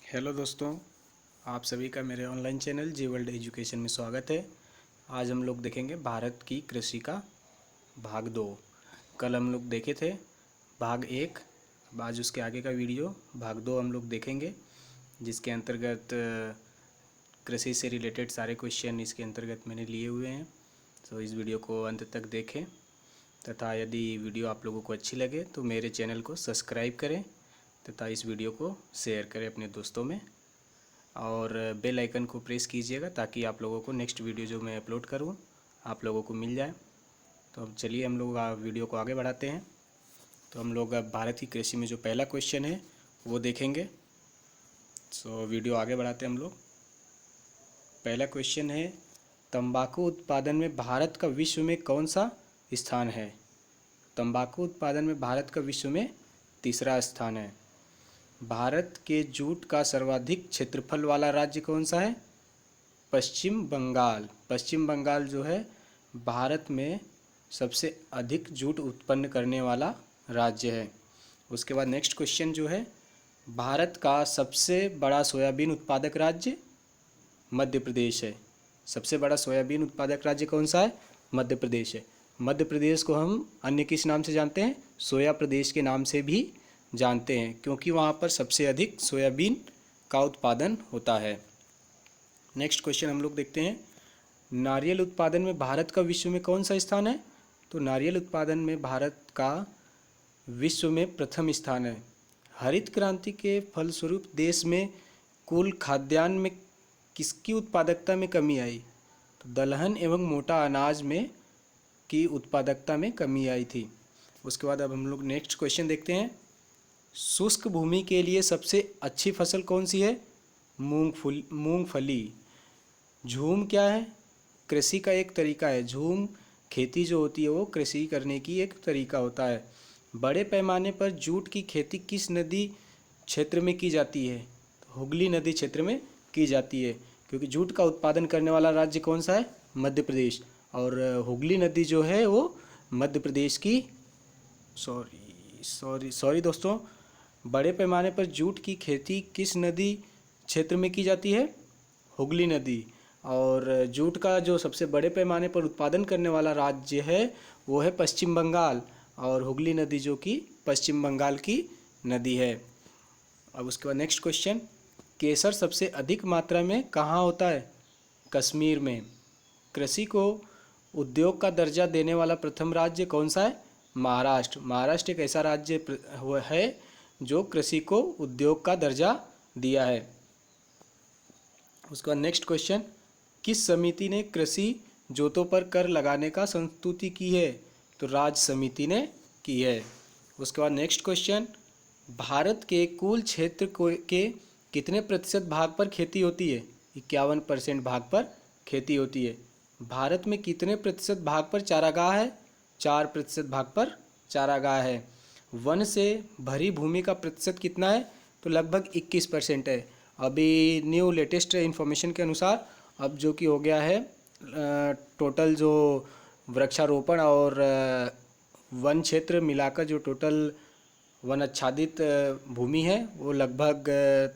Hello दोस्तों, आप सभी का मेरे ऑनलाइन चैनल जी वर्ल्ड एजुकेशन में स्वागत है। आज हम लोग देखेंगे भारत की कृषि का भाग 2। कल हम लोग देखे थे भाग 1। अब आज उसके आगे का वीडियो भाग 2 हम लोग देखेंगे, जिसके अंतर्गत कृषि से रिलेटेड सारे क्वेश्चन इसके अंतर्गत मैंने लिए हुए हैं। तो इस वीडियो को अंत तक देखें तथा यदि वीडियो आप लोगों को अच्छी लगे तो मेरे चैनल को सब्सक्राइब करें तथा इस वीडियो को शेयर करें अपने दोस्तों में, और बेल आइकन को प्रेस कीजिएगा ताकि आप लोगों को नेक्स्ट वीडियो जो मैं अपलोड करूं आप लोगों को मिल जाए। तो अब चलिए हम लोग वीडियो को आगे बढ़ाते हैं। तो हम लोग अब भारत की कृषि में जो पहला क्वेश्चन है वो देखेंगे। सो वीडियो आगे बढ़ाते हैं हम लोग। पहला क्वेश्चन है, तंबाकू उत्पादन में भारत का विश्व में कौन सा स्थान है? तंबाकू उत्पादन में भारत का विश्व में तीसरा स्थान है। भारत के जूट का सर्वाधिक क्षेत्रफल वाला राज्य कौन सा है? पश्चिम बंगाल। पश्चिम बंगाल जो है भारत में सबसे अधिक जूट उत्पन्न करने वाला राज्य है। उसके बाद नेक्स्ट क्वेश्चन जो है, भारत का सबसे बड़ा सोयाबीन उत्पादक राज्य मध्य प्रदेश है। सबसे बड़ा सोयाबीन उत्पादक राज्य कौन सा है? मध्य प्रदेश है। मध्य प्रदेश को हम अन्य किस नाम से जानते हैं? सोया प्रदेश के नाम से भी जानते हैं, क्योंकि वहाँ पर सबसे अधिक सोयाबीन का उत्पादन होता है। नेक्स्ट क्वेश्चन हम लोग देखते हैं, नारियल उत्पादन में भारत का विश्व में कौन सा स्थान है? तो नारियल उत्पादन में भारत का विश्व में प्रथम स्थान है। हरित क्रांति के फलस्वरूप देश में कुल खाद्यान्न में किसकी उत्पादकता में कमी आई? तो दलहन एवं मोटा अनाज में की उत्पादकता में कमी आई थी। उसके बाद अब हम लोग नेक्स्ट क्वेश्चन देखते हैं, शुष्क भूमि के लिए सबसे अच्छी फसल कौन सी है? मूंगफली। झूम क्या है? कृषि का एक तरीका है। झूम खेती जो होती है वो कृषि करने की एक तरीका होता है। बड़े पैमाने पर जूट की खेती किस नदी क्षेत्र में की जाती है? तो हुगली नदी क्षेत्र में की जाती है, क्योंकि जूट का उत्पादन करने वाला राज्य कौन सा है? मध्य प्रदेश। और हुगली नदी जो है वो मध्य प्रदेश की सॉरी दोस्तों, बड़े पैमाने पर जूट की खेती किस नदी क्षेत्र में की जाती है? हुगली नदी। और जूट का जो सबसे बड़े पैमाने पर उत्पादन करने वाला राज्य है वो है पश्चिम बंगाल, और हुगली नदी जो कि पश्चिम बंगाल की नदी है। अब उसके बाद नेक्स्ट क्वेश्चन, केसर सबसे अधिक मात्रा में कहाँ होता है? कश्मीर में। कृषि को उद्योग का दर्जा देने वाला प्रथम राज्य कौन सा है? महाराष्ट्र। महाराष्ट्र एक ऐसा राज्य है जो कृषि को उद्योग का दर्जा दिया है। उसके बाद नेक्स्ट क्वेश्चन, किस समिति ने कृषि जोतों पर कर लगाने का संस्तुति की है? तो राज्य समिति ने की है। उसके बाद नेक्स्ट क्वेश्चन, भारत के कुल क्षेत्र के कितने प्रतिशत भाग पर खेती होती है? 51% भाग पर खेती होती है। भारत में कितने प्रतिशत भाग पर चारागाह है? 4% भाग पर चारागाह है। वन से भरी भूमि का प्रतिशत कितना है? तो लगभग 21% है। अभी न्यू लेटेस्ट इन्फॉर्मेशन के अनुसार अब जो कि हो गया है टोटल जो वृक्षारोपण और वन क्षेत्र मिलाकर जो टोटल वन आच्छादित भूमि है वो लगभग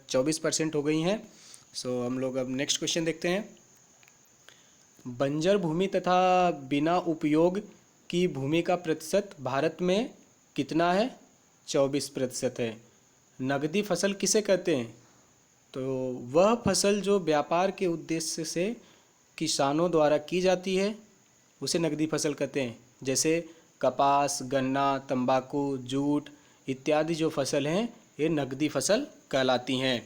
24% हो गई हैं। सो हम लोग अब नेक्स्ट क्वेश्चन देखते हैं, बंजर भूमि तथा बिना उपयोग की भूमि का प्रतिशत भारत में कितना है? 24% है। नगदी फसल किसे कहते हैं? तो वह फसल जो व्यापार के उद्देश्य से किसानों द्वारा की जाती है उसे नगदी फसल कहते हैं। जैसे कपास, गन्ना, तंबाकू, जूट इत्यादि जो फसल हैं ये नगदी फसल कहलाती हैं।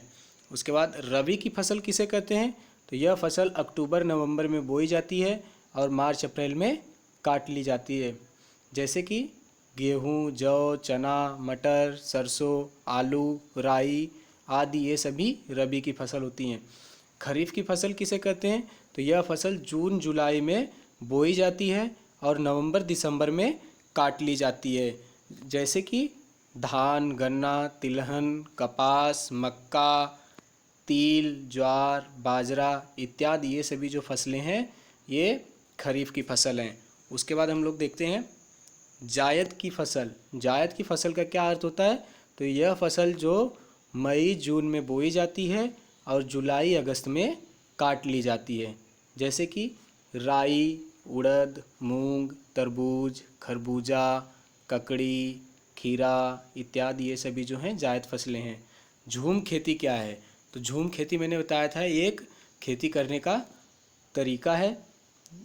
उसके बाद रबी की फसल किसे कहते हैं? तो यह फसल अक्टूबर नवंबर में बोई जाती है और मार्च अप्रैल में काट ली जाती है। जैसे कि गेहूँ, जौ, चना, मटर, सरसों, आलू, राई आदि ये सभी रबी की फसल होती हैं। खरीफ की फसल किसे कहते हैं? तो यह फसल जून जुलाई में बोई जाती है और नवंबर दिसंबर में काट ली जाती है। जैसे कि धान, गन्ना, तिलहन, कपास, मक्का, तिल, ज्वार, बाजरा इत्यादि ये सभी जो फसलें हैं ये खरीफ की फसल हैं। उसके बाद हम लोग देखते हैं जायद की फसल। जायद की फसल का क्या अर्थ होता है? तो यह फसल जो मई जून में बोई जाती है और जुलाई अगस्त में काट ली जाती है। जैसे कि राई, उड़द, मूंग, तरबूज, खरबूजा, ककड़ी, खीरा इत्यादि ये सभी जो हैं जायद फसलें हैं। झूम खेती क्या है? तो झूम खेती मैंने बताया था एक खेती करने का तरीका है।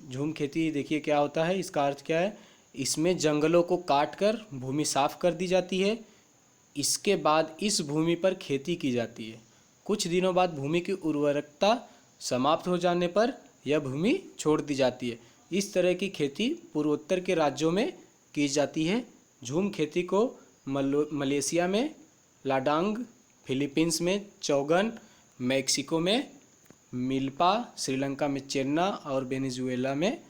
झूम खेती देखिए क्या होता है, इसका अर्थ क्या है, इसमें जंगलों को काट कर भूमि साफ कर दी जाती है। इसके बाद इस भूमि पर खेती की जाती है। कुछ दिनों बाद भूमि की उर्वरकता समाप्त हो जाने पर यह भूमि छोड़ दी जाती है। इस तरह की खेती पूर्वोत्तर के राज्यों में की जाती है। झूम खेती को मलेशिया में लाडांग, फिलीपींस में चौगन, मैक्सिको में मिल्पा, श्रीलंका में चेन्ना और वेनेजुएला में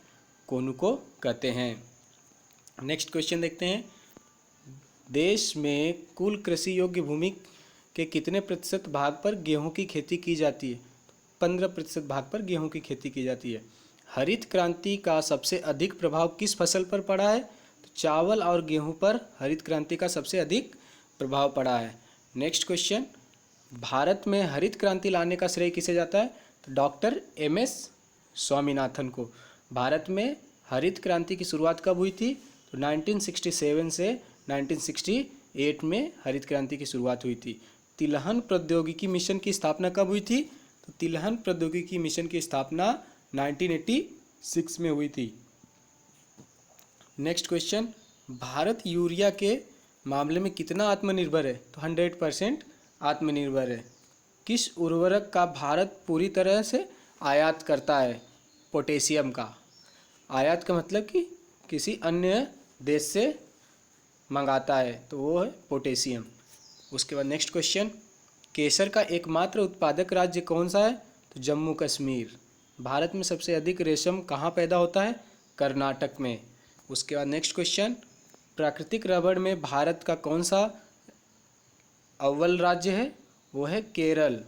कोनुको कहते हैं। नेक्स्ट क्वेश्चन देखते हैं। देश में कुल कृषि योग्य भूमि के कितने प्रतिशत भाग पर गेहूं की खेती की जाती है? 15% भाग पर गेहूं की खेती की जाती है। हरित क्रांति का सबसे अधिक प्रभाव किस फसल पर पड़ा है? तो चावल और गेहूं पर हरित क्रांति का सबसे अधिक प्रभाव पड़ा है। नेक्स्ट क्वेश्चन, भारत में हरित क्रांति लाने का श्रेय किसे जाता है? तो डॉक्टर MS स्वामीनाथन को। भारत में हरित क्रांति की शुरुआत कब हुई थी? तो 1967 से 1968 में हरित क्रांति की शुरुआत हुई थी। तिलहन प्रौद्योगिकी मिशन की स्थापना कब हुई थी? तो तिलहन प्रौद्योगिकी मिशन की स्थापना 1986 में हुई थी। नेक्स्ट क्वेश्चन, भारत यूरिया के मामले में कितना आत्मनिर्भर है? तो 100% आत्मनिर्भर है। किस उर्वरक का भारत पूरी तरह से आयात करता है? पोटेशियम का। आयात का मतलब कि किसी अन्य देश से मंगाता है, तो वो है पोटेशियम। उसके बाद नेक्स्ट क्वेश्चन, केसर का एकमात्र उत्पादक राज्य कौन सा है? तो जम्मू कश्मीर। भारत में सबसे अधिक रेशम कहाँ पैदा होता है? कर्नाटक में। उसके बाद नेक्स्ट क्वेश्चन, प्राकृतिक रबड़ में भारत का कौन सा अव्वल राज्य है? वो है केरल।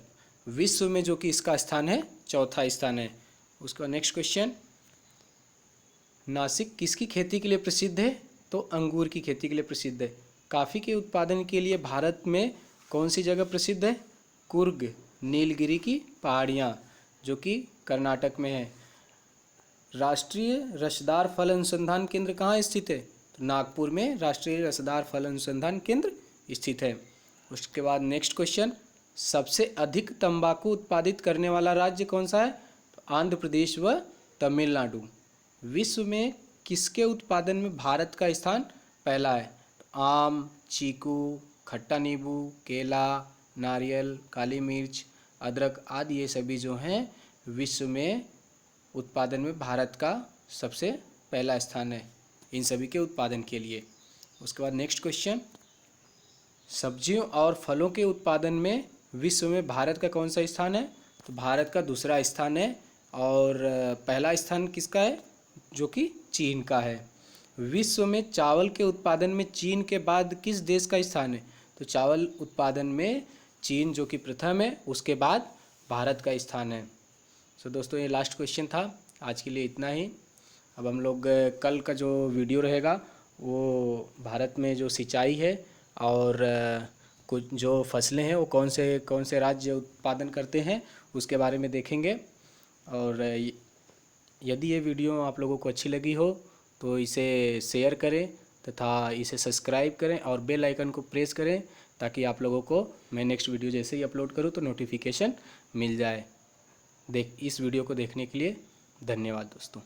विश्व में जो कि इसका स्थान है, चौथा स्थान है। उसका नेक्स्ट क्वेश्चन, नासिक किसकी खेती के लिए प्रसिद्ध है? तो अंगूर की खेती के लिए प्रसिद्ध है। कॉफ़ी के उत्पादन के लिए भारत में कौन सी जगह प्रसिद्ध है? कुर्ग, नीलगिरी की पहाड़ियाँ जो कि कर्नाटक में है। राष्ट्रीय रसदार फल अनुसंधान केंद्र कहाँ स्थित है? तो नागपुर में राष्ट्रीय रसदार फल अनुसंधान केंद्र स्थित है। उसके बाद नेक्स्ट क्वेश्चन, सबसे अधिक तंबाकू उत्पादित करने वाला राज्य कौन सा है? तो आंध्र प्रदेश व तमिलनाडु। विश्व में किसके उत्पादन में भारत का स्थान पहला है? तो आम, चीकू, खट्टा नींबू, केला, नारियल, काली मिर्च, अदरक आदि ये सभी जो हैं विश्व में उत्पादन में भारत का सबसे पहला स्थान है इन सभी के उत्पादन के लिए। उसके बाद नेक्स्ट क्वेश्चन, सब्जियों और फलों के उत्पादन में विश्व में भारत का कौन सा स्थान है? तो भारत का दूसरा स्थान है। और पहला स्थान किसका है? जो कि चीन का है। विश्व में चावल के उत्पादन में चीन के बाद किस देश का स्थान है? तो चावल उत्पादन में चीन जो कि प्रथम है, उसके बाद भारत का स्थान है। सो दोस्तों, ये लास्ट क्वेश्चन था। आज के लिए इतना ही। अब हम लोग कल का जो वीडियो रहेगा वो भारत में जो सिंचाई है और कुछ जो फसलें हैं वो कौन से राज्य उत्पादन करते हैं उसके बारे में देखेंगे। और यदि ये वीडियो आप लोगों को अच्छी लगी हो तो इसे शेयर करें तथा इसे सब्सक्राइब करें और बेल आइकन को प्रेस करें ताकि आप लोगों को मैं नेक्स्ट वीडियो जैसे ही अपलोड करूं तो नोटिफिकेशन मिल जाए। इस वीडियो को देखने के लिए धन्यवाद दोस्तों।